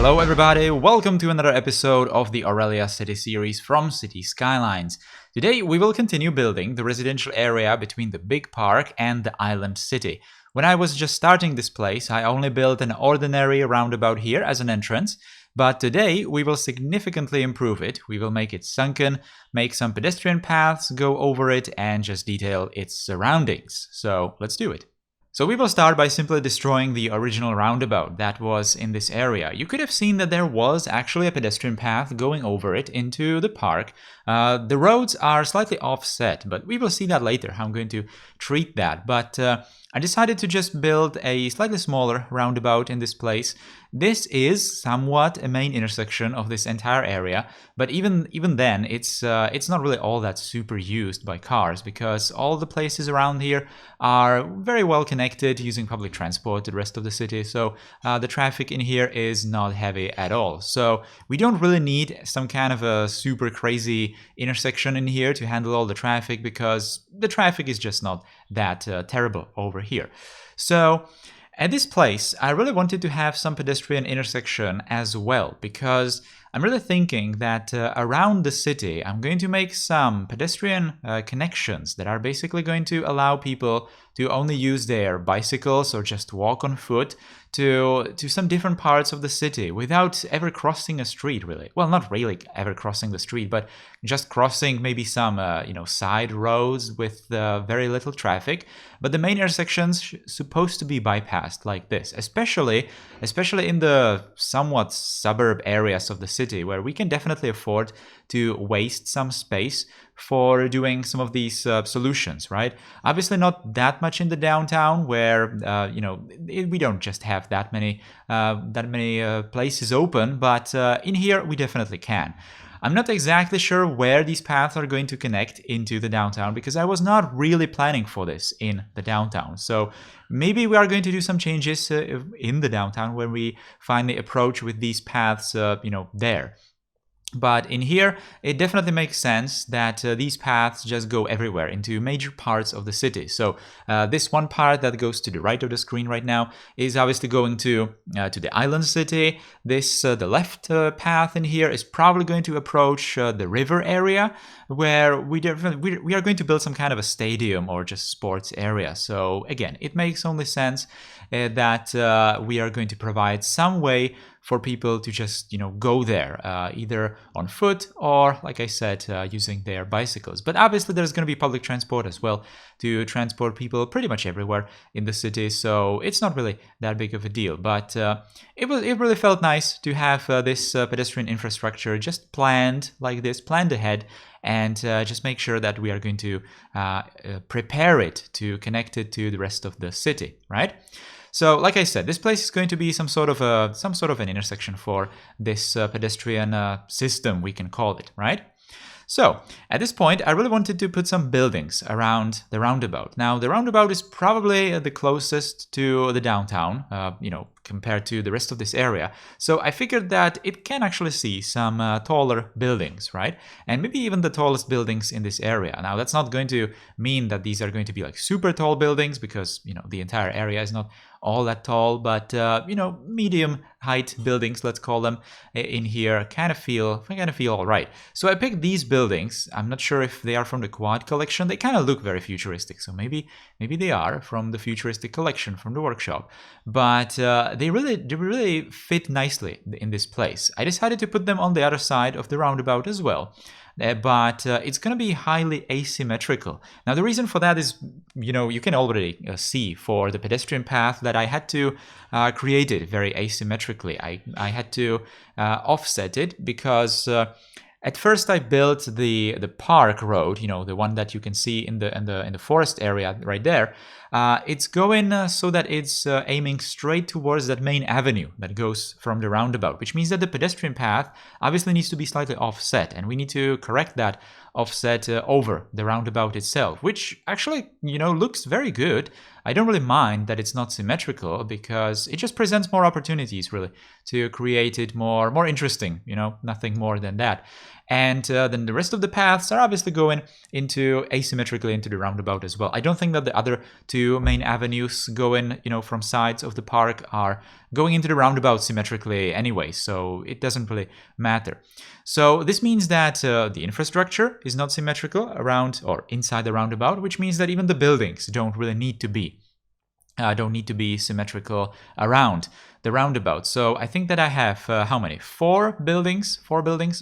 Hello everybody, welcome to another episode of the Aurelia city series from City Skylines. Today we will continue building the residential area between the big park and the island city. When I was just starting this place, I only built an ordinary roundabout here as an entrance, but today we will significantly improve it. We will make it sunken, make some pedestrian paths, go over it, and just detail its surroundings. So let's do it. So we will start by simply destroying the original roundabout that was in this area. You could have seen that there was actually a pedestrian path going over it into the park. The roads are slightly offset, but we will see that later, how I'm going to treat that. But I decided to just build a slightly smaller roundabout in this place. This is somewhat a main intersection of this entire area, but even then, it's not really all that super used by cars because all the places around here are very well connected using public transport to the rest of the city. So the traffic in here is not heavy at all. So we don't really need some kind of a super crazy intersection in here to handle all the traffic because the traffic is just not that terrible over here. So at this place, I really wanted to have some pedestrian intersection as well because I'm really thinking that around the city, I'm going to make some pedestrian connections that are basically going to allow people to only use their bicycles or just walk on foot to some different parts of the city without ever crossing a street, really. Well, not really ever crossing the street, but just crossing maybe some side roads with very little traffic. But the main intersections supposed to be bypassed like this, especially in the somewhat suburb areas of the city where we can definitely afford to waste some space for doing some of these solutions, right? Obviously not that much in the downtown where, we don't just have that many places open, but in here we definitely can. I'm not exactly sure where these paths are going to connect into the downtown because I was not really planning for this in the downtown. So maybe we are going to do some changes in the downtown when we finally approach with these paths, there. But in here, it definitely makes sense that these paths just go everywhere into major parts of the city. So this one part that goes to the right of the screen right now is obviously going to the island city. This the left path in here is probably going to approach the river area, where we are going to build some kind of a stadium or just sports area. So again, it makes only sense that we are going to provide some way for people to just, go there, either on foot or, like I said, using their bicycles. But obviously there's going to be public transport as well to transport people pretty much everywhere in the city. So it's not really that big of a deal. But it really felt nice to have this pedestrian infrastructure just planned like this, planned ahead, and just make sure that we are going to prepare it to connect it to the rest of the city, right? So, like I said, this place is going to be some sort of an intersection for this pedestrian system, we can call it, right? So, at this point, I really wanted to put some buildings around the roundabout. Now, the roundabout is probably the closest to the downtown, compared to the rest of this area. So I figured that it can actually see some taller buildings, right? And maybe even the tallest buildings in this area. Now, that's not going to mean that these are going to be like super tall buildings because, the entire area is not all that tall, but, medium height buildings, let's call them, in here kind of feel all right. So I picked these buildings. I'm not sure if they are from the Quad collection. They kind of look very futuristic. So maybe they are from the futuristic collection from the workshop. But they really fit nicely in this place. I decided to put them on the other side of the roundabout as well. But it's going to be highly asymmetrical. Now, the reason for that is, you can already see for the pedestrian path that I had to create it very asymmetrically. I had to offset it because at first I built the park road, the one that you can see in the forest area right there. It's going so that it's aiming straight towards that main avenue that goes from the roundabout, which means that the pedestrian path obviously needs to be slightly offset, and we need to correct that offset over the roundabout itself, which actually, looks very good. I don't really mind that it's not symmetrical because it just presents more opportunities really to create it more interesting, nothing more than that. And then the rest of the paths are obviously going into asymmetrically into the roundabout as well. I don't think that the other two main avenues going, from sides of the park are going into the roundabout symmetrically anyway, so it doesn't really matter. So this means that the infrastructure is not symmetrical around or inside the roundabout, which means that even the buildings don't really need to be. Don't need to be symmetrical around the roundabout. So I think that I have how many? Four buildings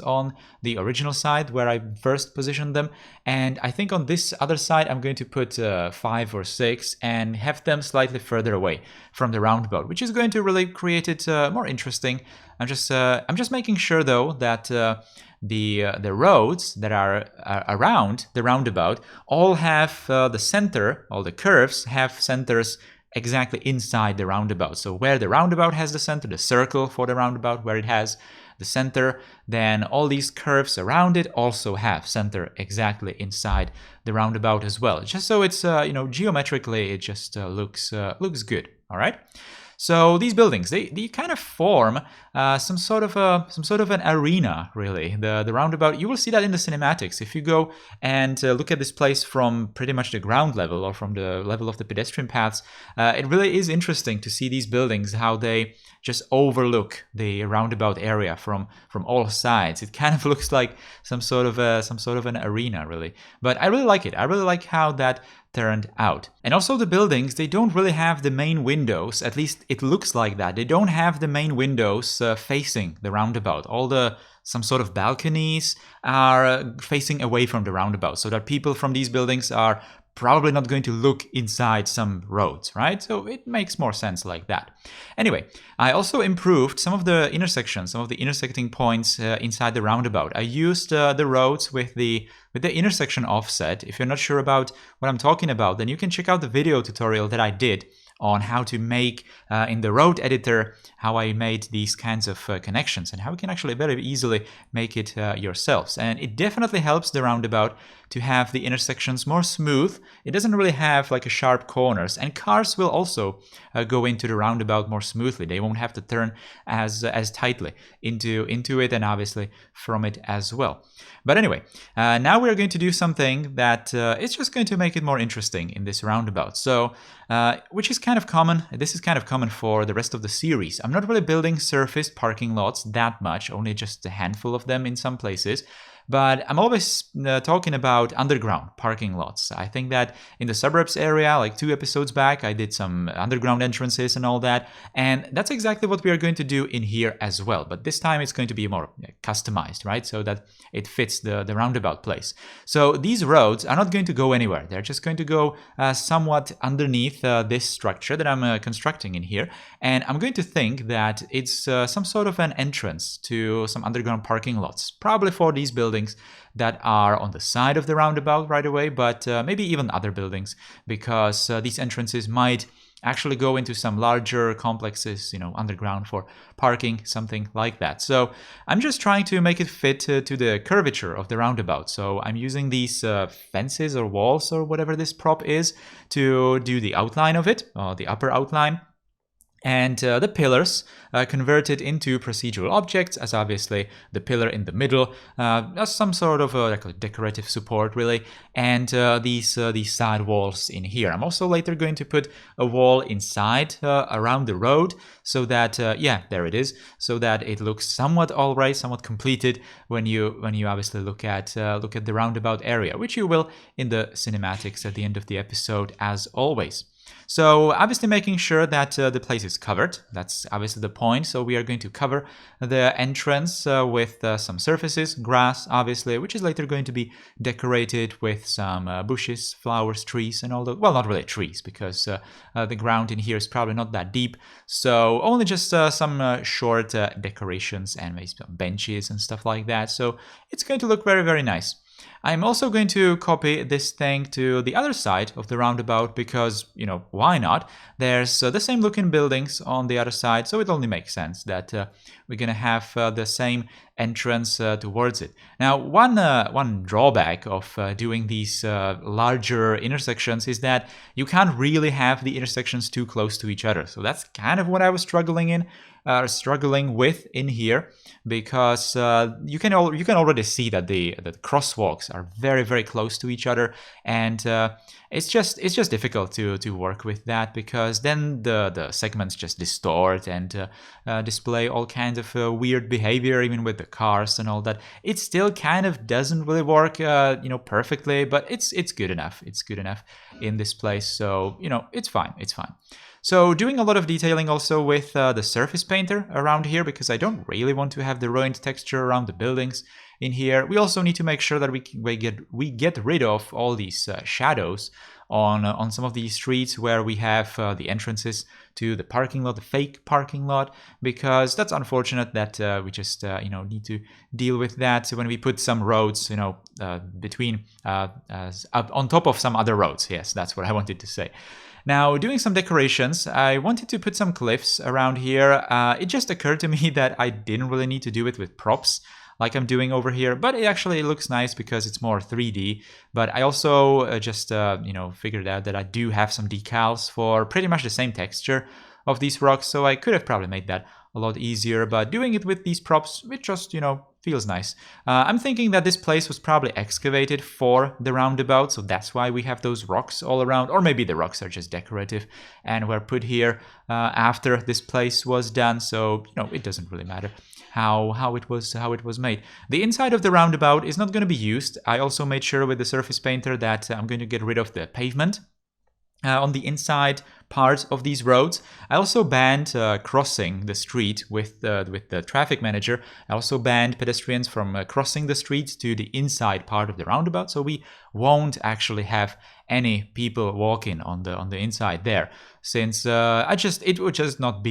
on the original side where I first positioned them, and I think on this other side I'm going to put 5 or 6 and have them slightly further away from the roundabout, which is going to really create it more interesting. I'm just making sure though that the roads that are around the roundabout all have the center, all the curves have centers exactly inside the roundabout. So where the roundabout has the center, the circle for the roundabout where it has the center, then all these curves around it also have center exactly inside the roundabout as well. Just so it's geometrically it just looks good. All right. So these buildings, they kind of form some sort of an arena, really. The roundabout, you will see that in the cinematics. If you go and look at this place from pretty much the ground level or from the level of the pedestrian paths, it really is interesting to see these buildings, how they just overlook the roundabout area from all sides. It kind of looks like some sort of an arena, really. But I really like it. I really like how that turned out. And also the buildings, they don't really have the main windows, at least it looks like that. They don't have the main windows facing the roundabout. Some sort of balconies are facing away from the roundabout, so that people from these buildings are probably not going to look inside some roads, right? So it makes more sense like that. Anyway, I also improved some of the intersections, some of the intersecting points inside the roundabout. I used the roads with the intersection offset. If you're not sure about what I'm talking about, then you can check out the video tutorial that I did on how to make in the road editor, how I made these kinds of connections and how you can actually very easily make it yourselves. And it definitely helps the roundabout to have the intersections more smooth. It doesn't really have like a sharp corners, and cars will also go into the roundabout more smoothly. They won't have to turn as tightly into it and obviously from it as well. But anyway, now we're going to do something that is just going to make it more interesting in this roundabout. So, which is kind of common. This is kind of common for the rest of the series. I'm not really building surfaced parking lots that much, only just a handful of them in some places. But I'm always talking about underground parking lots. I think that in the suburbs area, like 2 episodes back, I did some underground entrances and all that. And that's exactly what we are going to do in here as well. But this time it's going to be more customized, right? So that it fits the roundabout place. So these roads are not going to go anywhere. They're just going to go somewhat underneath this structure that I'm constructing in here. And I'm going to think that it's some sort of an entrance to some underground parking lots, probably for these buildings that are on the side of the roundabout right away, but maybe even other buildings, because these entrances might actually go into some larger complexes, underground for parking, something like that. So I'm just trying to make it fit to the curvature of the roundabout. So I'm using these fences or walls or whatever this prop is to do the outline of it, the upper outline. And the pillars converted into procedural objects, as obviously the pillar in the middle as some sort of like a decorative support, really, and these side walls in here. I'm also later going to put a wall inside around the road, so that there it is, so that it looks somewhat alright, somewhat completed when you obviously look at the roundabout area, which you will in the cinematics at the end of the episode, as always. So obviously making sure that the place is covered. That's obviously the point. So we are going to cover the entrance with some surfaces, grass, obviously, which is later going to be decorated with some bushes, flowers, trees, and all the, well, not really trees, because the ground in here is probably not that deep. So only just some short decorations and maybe some benches and stuff like that. So it's going to look very, very nice. I'm also going to copy this thing to the other side of the roundabout because, why not? There's the same looking buildings on the other side, so it only makes sense that we're going to have the same entrance towards it. Now, one drawback of doing these larger intersections is that you can't really have the intersections too close to each other. So that's kind of what I was struggling with in here, because you can already see that the crosswalks are very, very close to each other, and it's just difficult to work with that, because then the segments just distort and display all kinds of weird behavior, even with the cars and all that. It still kind of doesn't really work perfectly, but it's good enough. It's good enough in this place, so it's fine. So doing a lot of detailing also with the surface painter around here, because I don't really want to have the ruined texture around the buildings in here. We also need to make sure that we get rid of all these shadows on some of these streets where we have the entrances to the parking lot, the fake parking lot, because that's unfortunate that we just need to deal with that. So when we put some roads between up on top of some other roads. Yes, that's what I wanted to say. Now, doing some decorations, I wanted to put some cliffs around here. It just occurred to me that I didn't really need to do it with props like I'm doing over here, but it actually looks nice because it's more 3D. But I also just figured out that I do have some decals for pretty much the same texture of these rocks, so I could have probably made that a lot easier, but doing it with these props, it just, feels nice. I'm thinking that this place was probably excavated for the roundabout, so that's why we have those rocks all around, or maybe the rocks are just decorative and were put here after this place was done, so, it doesn't really matter how it was made. The inside of the roundabout is not going to be used. I also made sure with the surface painter that I'm going to get rid of the pavement on the inside part of these roads. I also banned crossing the street with the traffic manager. I also banned pedestrians from crossing the street to the inside part of the roundabout, so we won't actually have any people walking on the inside there, since it would just not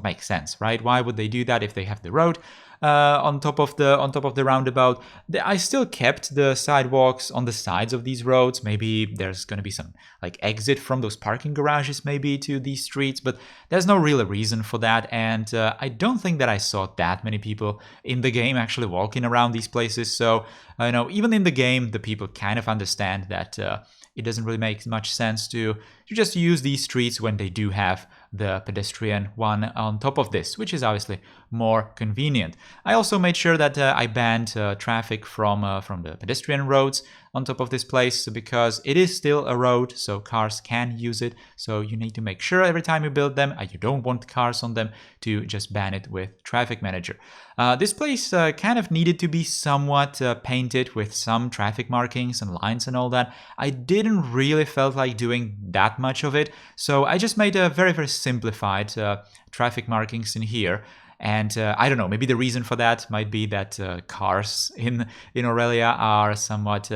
make sense, right? Why would they do that if they have the road on top of the roundabout? I still kept the sidewalks on the sides of these roads. Maybe there's going to be some exit from those parking garages maybe to these streets, but there's no real reason for that, and I don't think that I saw that many people in the game actually walking around these places. So even in the game, the people kind of understand that it doesn't really make much sense to just use these streets when they do have the pedestrian one on top of this, which is obviously more convenient. I also made sure that I banned traffic from the pedestrian roads on top of this place, because it is still a road, so cars can use it. So you need to make sure every time you build them, you don't want cars on them, to just ban it with traffic manager. This place kind of needed to be somewhat painted with some traffic markings and lines and all that. I didn't really felt like doing that much of it, so I just made a very, very simplified traffic markings in here. And I don't know, maybe the reason for that might be that cars in Aurelia are somewhat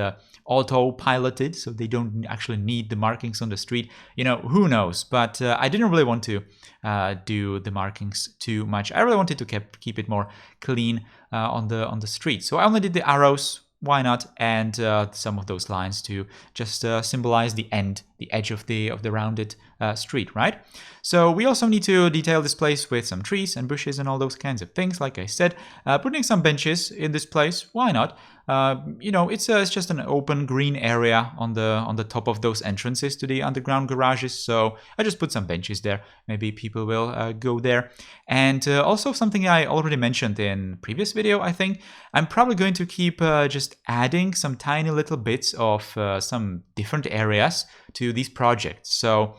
auto-piloted, so they don't actually need the markings on the street. Who knows? But I didn't really want to do the markings too much. I really wanted to keep it more clean on the street. So I only did the arrows. Why not? And some of those lines to just symbolize the edge of the rounded street, right? So we also need to detail this place with some trees and bushes and all those kinds of things. Like I said, putting some benches in this place. Why not? It's just an open green area on the top of those entrances to the underground garages. So I just put some benches there. Maybe people will go there. And also something I already mentioned in previous video, I think I'm probably going to keep just adding some tiny little bits of some different areas to these projects. So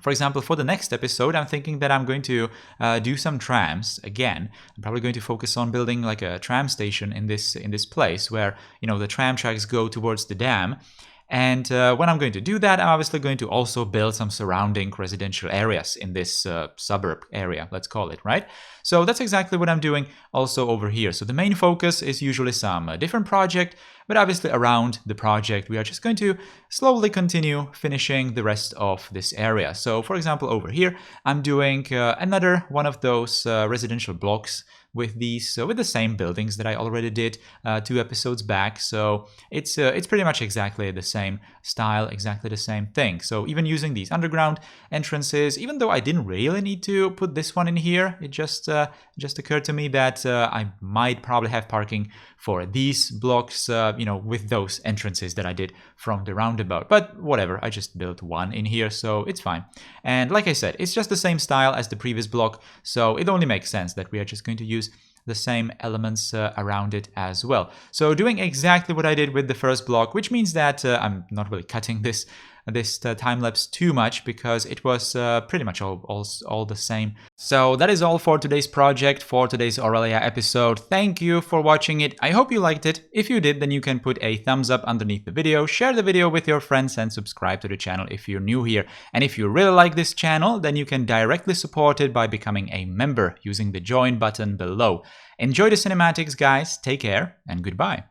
for example, for the next episode, I'm thinking that I'm going to do some trams again. I'm probably going to focus on building like a tram station in this place where the tram tracks go towards the dam. And when I'm going to do that, I'm obviously going to also build some surrounding residential areas in this suburb area, let's call it, right? So that's exactly what I'm doing also over here. So the main focus is usually some different project, but obviously around the project, we are just going to slowly continue finishing the rest of this area. So for example, over here, I'm doing another one of those residential blocks with these with the same buildings that I already did 2 episodes back. So it's pretty much exactly the same style, exactly the same thing. So even using these underground entrances, even though I didn't really need to put this one in here, it just occurred to me that I might probably have parking for these blocks, with those entrances that I did from the roundabout. But whatever, I just built one in here, so it's fine. And like I said, it's just the same style as the previous block, so it only makes sense that we are just going to use the same elements around it as well. So doing exactly what I did with the first block, which means that I'm not really cutting this time lapse too much, because it was pretty much all the same. So that is all for today's project, for today's Aurelia episode. Thank you for watching it. I hope you liked it. If you did, then you can put a thumbs up underneath the video, share the video with your friends, and subscribe to the channel if you're new here. And if you really like this channel, then you can directly support it by becoming a member using the join button below. Enjoy the cinematics, guys. Take care and goodbye.